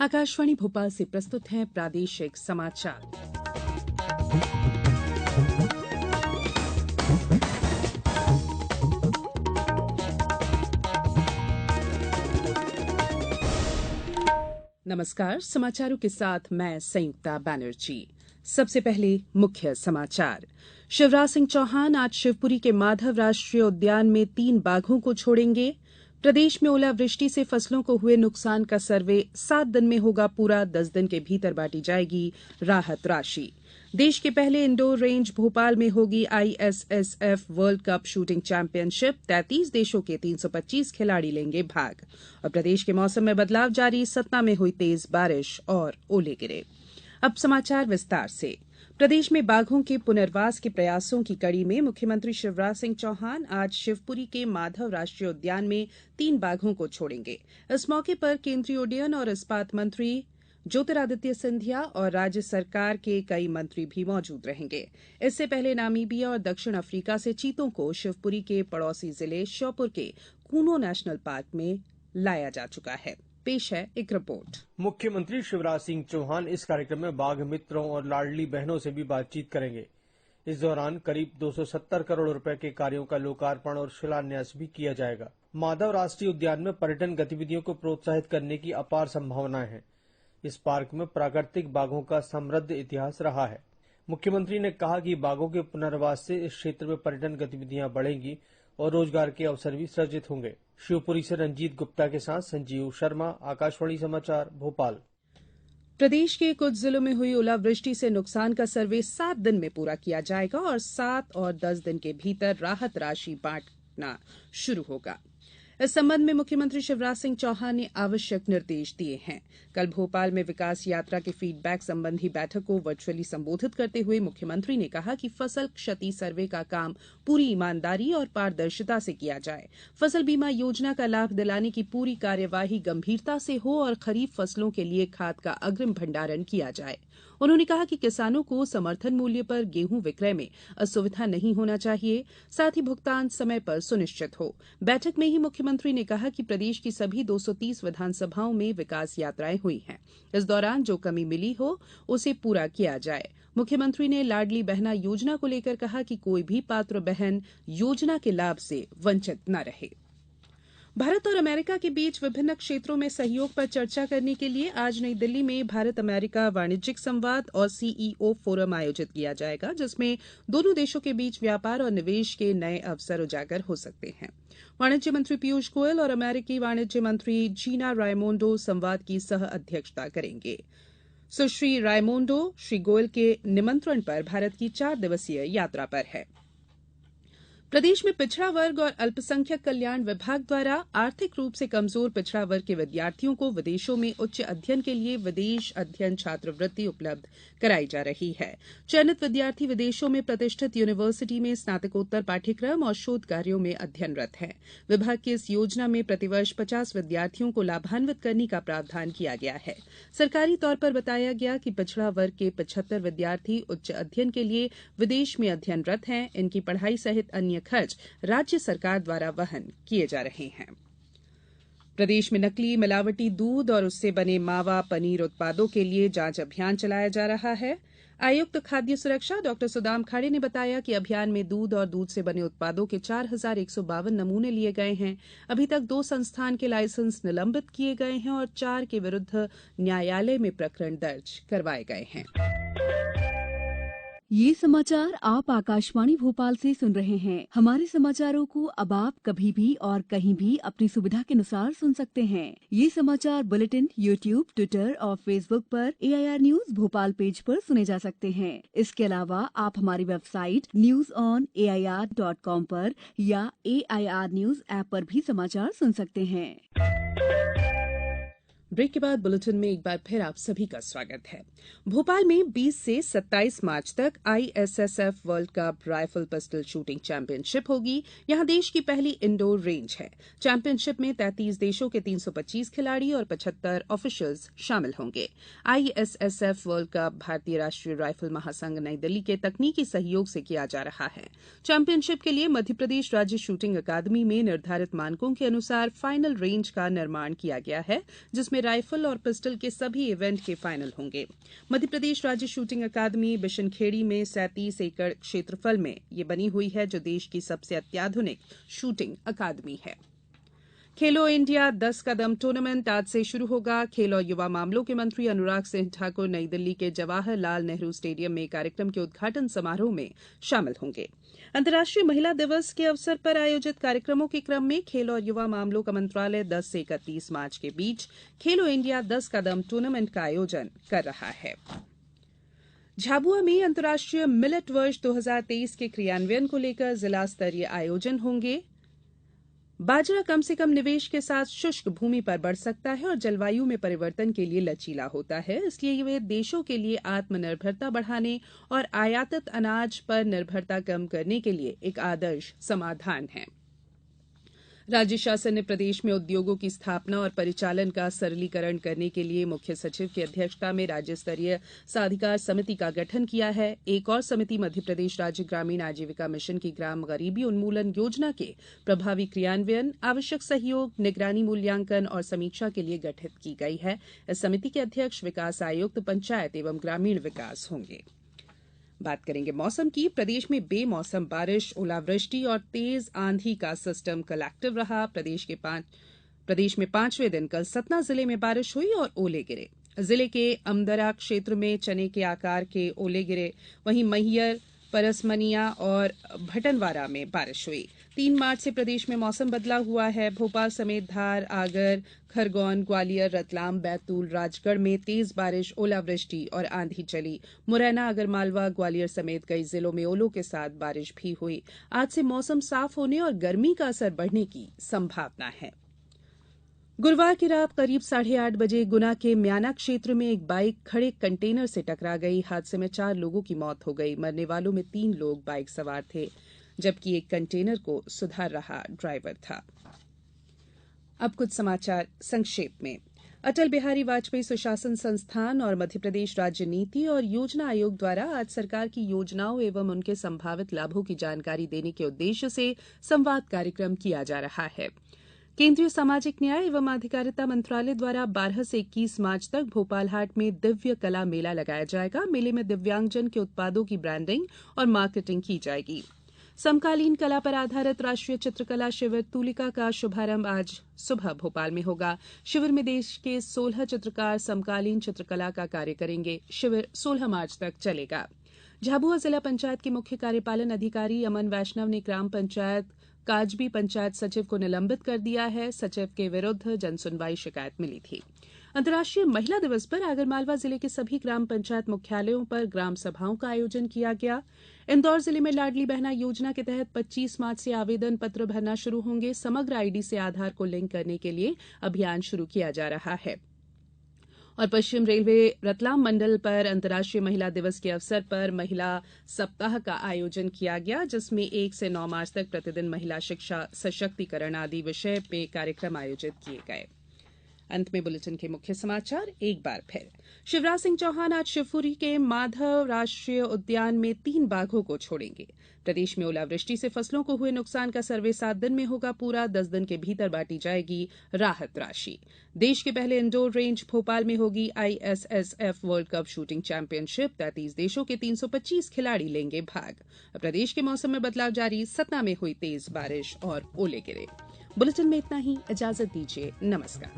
आकाशवाणी भोपाल से प्रस्तुत हैं प्रादेशिक समाचार। नमस्कार, समाचारों के साथ मैं संयुक्ता बैनर्जी। सबसे पहले मुख्य समाचार। शिवराज सिंह चौहान आज शिवपुरी के माधव राष्ट्रीय उद्यान में 3 बाघों को छोड़ेंगे। प्रदेश में ओलावृष्टि से फसलों को हुए नुकसान का सर्वे 7 दिन में होगा पूरा, 10 दिन के भीतर बांटी जाएगी राहत राशि। देश के पहले इंडोर रेंज भोपाल में होगी ISSF world cup shooting championship. 33 देशों के 325 खिलाड़ी लेंगे भाग। और प्रदेश के मौसम में बदलाव जारी, सतना में हुई तेज बारिश और ओले गिरे। अब समाचार विस्तार से। प्रदेश में बाघों के पुनर्वास के प्रयासों की कड़ी में मुख्यमंत्री शिवराज सिंह चौहान आज शिवपुरी के माधव राष्ट्रीय उद्यान में 3 बाघों को छोड़ेंगे। इस मौके पर केंद्रीय उड्डयन और इस्पात मंत्री ज्योतिरादित्य सिंधिया और राज्य सरकार के कई मंत्री भी मौजूद रहेंगे। इससे पहले नामीबिया और दक्षिण अफ्रीका से चीतों को शिवपुरी के पड़ोसी जिले श्योपुर के कूनो नेशनल पार्क में लाया जा चुका है। पेश है एक रिपोर्ट। मुख्यमंत्री शिवराज सिंह चौहान इस कार्यक्रम में बाघ मित्रों और लाडली बहनों से भी बातचीत करेंगे। इस दौरान करीब 270 करोड़ रुपए के कार्यों का लोकार्पण और शिलान्यास भी किया जाएगा। माधव राष्ट्रीय उद्यान में पर्यटन गतिविधियों को प्रोत्साहित करने की अपार संभावनाएं हैं। इस पार्क में प्राकृतिक बाघों का समृद्ध इतिहास रहा है। मुख्यमंत्री ने कहा कि बाघों के पुनर्वास से इस क्षेत्र में पर्यटन गतिविधियां बढ़ेंगी और रोजगार के अवसर भी सृजित होंगे। शिवपुरी से रंजीत गुप्ता के साथ संजीव शर्मा, आकाशवाणी समाचार, भोपाल। प्रदेश के कुछ जिलों में हुई ओलावृष्टि से नुकसान का सर्वे 7 दिन में पूरा किया जाएगा और 7 और 10 दिन के भीतर राहत राशि बांटना शुरू होगा। इस संबंध में मुख्यमंत्री शिवराज सिंह चौहान ने आवश्यक निर्देश दिए हैं। कल भोपाल में विकास यात्रा के फीडबैक संबंधी बैठक को वर्चुअली संबोधित करते हुए मुख्यमंत्री ने कहा कि फसल क्षति सर्वे का काम पूरी ईमानदारी और पारदर्शिता से किया जाए। फसल बीमा योजना का लाभ दिलाने की पूरी कार्यवाही गंभीरता से हो और खरीफ फसलों के लिए खाद का अग्रिम भंडारण किया जाए। उन्होंने कहा कि किसानों को समर्थन मूल्य पर गेहूं विक्रय में असुविधा नहीं होना चाहिए, साथ ही भुगतान समय पर सुनिश्चित हो। बैठक में ही मुख्यमंत्री ने कहा कि प्रदेश की सभी 230 विधानसभाओं में विकास यात्राएं हुई हैं। इस दौरान जो कमी मिली हो उसे पूरा किया जाए। मुख्यमंत्री ने लाडली बहना योजना को लेकर कहा कि कोई भी पात्र बहन योजना के लाभ से वंचित न रहे। भारत और अमेरिका के बीच विभिन्न क्षेत्रों में सहयोग पर चर्चा करने के लिए आज नई दिल्ली में भारत अमेरिका वाणिज्यिक संवाद और CEO फोरम आयोजित किया जाएगा, जिसमें दोनों देशों के बीच व्यापार और निवेश के नए अवसर उजागर हो सकते हैं। वाणिज्य मंत्री पीयूष गोयल और अमेरिकी वाणिज्य मंत्री जीना रायमोंडो संवाद की सह अध्यक्षता करेंगे। सुश्री रायमोंडो श्री गोयल के निमंत्रण पर भारत की 4 दिवसीय यात्रा पर है। प्रदेश में पिछड़ा वर्ग और अल्पसंख्यक कल्याण विभाग द्वारा आर्थिक रूप से कमजोर पिछड़ा वर्ग के विद्यार्थियों को विदेशों में उच्च अध्ययन के लिए विदेश अध्ययन छात्रवृत्ति उपलब्ध कराई जा रही है। चयनित विद्यार्थी विदेशों में प्रतिष्ठित यूनिवर्सिटी में स्नातकोत्तर पाठ्यक्रम और शोध कार्यों में अध्ययनरत हैं। विभाग की इस योजना में प्रतिवर्ष 50 विद्यार्थियों को लाभान्वित करने का प्रावधान किया गया है। सरकारी तौर पर बताया गया कि पिछड़ा वर्ग के 75 विद्यार्थी उच्च अध्ययन के लिए विदेश में अध्ययनरत हैं। इनकी पढ़ाई सहित अन्य खर्च राज्य सरकार द्वारा वहन किए जा रहे हैं। प्रदेश में नकली मिलावटी दूध और उससे बने मावा पनीर उत्पादों के लिए जांच अभियान चलाया जा रहा है। आयुक्त खाद्य सुरक्षा डॉ सुदाम खाड़े ने बताया कि अभियान में दूध और दूध से बने उत्पादों के 4152 नमूने लिए गए हैं। अभी तक 2 संस्थान के लाइसेंस निलंबित किए गए हैं और 4 के विरुद्ध न्यायालय में प्रकरण दर्ज करवाए गए हैं। ये समाचार आप आकाशवाणी भोपाल से सुन रहे हैं। हमारे समाचारों को अब आप कभी भी और कहीं भी अपनी सुविधा के अनुसार सुन सकते हैं। ये समाचार बुलेटिन YouTube, ट्विटर और फेसबुक पर AIR न्यूज भोपाल पेज पर सुने जा सकते हैं। इसके अलावा आप हमारी वेबसाइट newsonair.com पर या AIR न्यूज ऐप पर भी समाचार सुन सकते हैं। ब्रेक के बाद बुलेटिन में एक बार फिर आप सभी का स्वागत है। भोपाल में 20 से 27 मार्च तक ISSF world cup rifle pistol shooting championship होगी। यहां देश की पहली इंडोर रेंज है। चैंपियनशिप में 33 देशों के 325 खिलाड़ी और 75 ऑफिशियल्स शामिल होंगे। ISSF वर्ल्ड कप भारतीय राष्ट्रीय राइफल महासंघ नई दिल्ली के तकनीकी सहयोग से किया जा रहा है। चैंपियनशिप के लिए मध्यप्रदेश राज्य शूटिंग अकादमी में निर्धारित मानकों के अनुसार फाइनल रेंज का निर्माण किया गया है, जिसमें राइफल और पिस्टल के सभी इवेंट के फाइनल होंगे। मध्यप्रदेश राज्य शूटिंग अकादमी बिशनखेड़ी में 37 एकड़ क्षेत्रफल में ये बनी हुई है, जो देश की सबसे अत्याधुनिक शूटिंग अकादमी है। खेलो इंडिया 10 कदम टूर्नामेंट आज से शुरू होगा। खेल और युवा मामलों के मंत्री अनुराग सिंह ठाकुर नई दिल्ली के जवाहरलाल नेहरू स्टेडियम में कार्यक्रम के उद्घाटन समारोह में शामिल होंगे। अंतर्राष्ट्रीय महिला दिवस के अवसर पर आयोजित कार्यक्रमों के क्रम में खेल और युवा मामलों का मंत्रालय 10 से 31 मार्च के बीच खेलो इंडिया 10 कदम टूर्नामेंट का आयोजन कर रहा है। झाबुआ में अंतर्राष्ट्रीय मिलेट वर्ष 2023 के क्रियान्वयन को लेकर जिला स्तरीय आयोजन होंगे। बाजरा कम से कम निवेश के साथ शुष्क भूमि पर बढ़ सकता है और जलवायु में परिवर्तन के लिए लचीला होता है, इसलिए वे देशों के लिए आत्मनिर्भरता बढ़ाने और आयातित अनाज पर निर्भरता कम करने के लिए एक आदर्श समाधान है। राज्य शासन ने प्रदेश में उद्योगों की स्थापना और परिचालन का सरलीकरण करने के लिए मुख्य सचिव की अध्यक्षता में राज्य स्तरीय साधिकार समिति का गठन किया है। एक और समिति मध्यप्रदेश राज्य ग्रामीण आजीविका मिशन की ग्राम गरीबी उन्मूलन योजना के प्रभावी क्रियान्वयन, आवश्यक सहयोग, निगरानी, मूल्यांकन और समीक्षा के लिए गठित की गई है। इस समिति के अध्यक्ष विकास आयुक्त, पंचायत एवं ग्रामीण विकास होंगे। बात करेंगे मौसम की। प्रदेश में बेमौसम बारिश, ओलावृष्टि और तेज आंधी का सिस्टम कलेक्टिव रहा। प्रदेश में 5वें दिन कल सतना जिले में बारिश हुई और ओले गिरे। जिले के अमदरा क्षेत्र में चने के आकार के ओले गिरे। वहीं मैहर, परसमनिया और भटनवारा में बारिश हुई। 3 मार्च से प्रदेश में मौसम बदला हुआ है। भोपाल समेत धार, आगर, खरगोन, ग्वालियर, रतलाम, बैतूल, राजगढ़ में तेज बारिश, ओलावृष्टि और आंधी चली। मुरैना, आगरमालवा, ग्वालियर समेत कई जिलों में ओलों के साथ बारिश भी हुई। आज से मौसम साफ होने और गर्मी का असर बढ़ने की संभावना है। गुरुवार की रात करीब 8:30 बजे गुना के म्याना क्षेत्र में एक बाइक खड़े कंटेनर से टकरा गई। हादसे में 4 लोगों की मौत हो गई। मरने वालों में 3 लोग बाइक सवार थे, जबकि एक कंटेनर को सुधार रहा ड्राइवर था। अब कुछ समाचार संक्षेप में। अटल बिहारी वाजपेयी सुशासन संस्थान और मध्यप्रदेश राज्य नीति और योजना आयोग द्वारा आज सरकार की योजनाओं एवं उनके संभावित लाभों की जानकारी देने के उद्देश्य से संवाद कार्यक्रम किया जा रहा है। केंद्रीय सामाजिक न्याय एवं अधिकारिता मंत्रालय द्वारा 12 से 21 मार्च तक भोपाल हाट में दिव्य कला मेला लगाया जाएगा। मेले में दिव्यांगजन के उत्पादों की ब्रांडिंग और मार्केटिंग की जाएगी। समकालीन कला पर आधारित राष्ट्रीय चित्रकला शिविर तुलिका का शुभारंभ आज सुबह भोपाल में होगा। शिविर में देश के 16 चित्रकार समकालीन चित्रकला का कार्य करेंगे। शिविर 16 मार्च तक चलेगा। झाबुआ जिला पंचायत के मुख्य कार्यपालन अधिकारी अमन वैष्णव ने ग्राम पंचायत काजबी पंचायत सचिव को निलंबित कर दिया है। सचिव के विरुद्ध जनसुनवाई शिकायत मिली थी। अंतर्राष्ट्रीय महिला दिवस पर आगरमालवा जिले के सभी ग्राम पंचायत मुख्यालयों पर ग्राम सभाओं का आयोजन किया गया। इंदौर जिले में लाडली बहना योजना के तहत 25 मार्च से आवेदन पत्र भरना शुरू होंगे। समग्र आईडी से आधार को लिंक करने के लिए अभियान शुरू किया जा रहा है। और पश्चिम रेलवे रतलाम मंडल पर अंतर्राष्ट्रीय महिला दिवस के अवसर पर महिला सप्ताह का आयोजन किया गया, जिसमें 1 से 9 मार्च तक प्रतिदिन महिला शिक्षा, सशक्तिकरण आदि विषय पे कार्यक्रम आयोजित किए गए। अंत में बुलेटिन के मुख्य समाचार एक बार फिर। शिवराज सिंह चौहान आज शिवपुरी के माधव राष्ट्रीय उद्यान में 3 बाघों को छोड़ेंगे। प्रदेश में ओलावृष्टि से फसलों को हुए नुकसान का सर्वे 7 दिन में होगा पूरा। 10 दिन के भीतर बांटी जाएगी राहत राशि। देश के पहले इंडोर रेंज भोपाल में होगी ISSF world cup shooting championship. 33 देशों के 325 खिलाड़ी लेंगे भाग। प्रदेश के मौसम में बदलाव जारी। सतना में हुई तेज बारिश और ओले गिरे। बुलेटिन में इतना ही। इजाजत दीजिए। नमस्कार।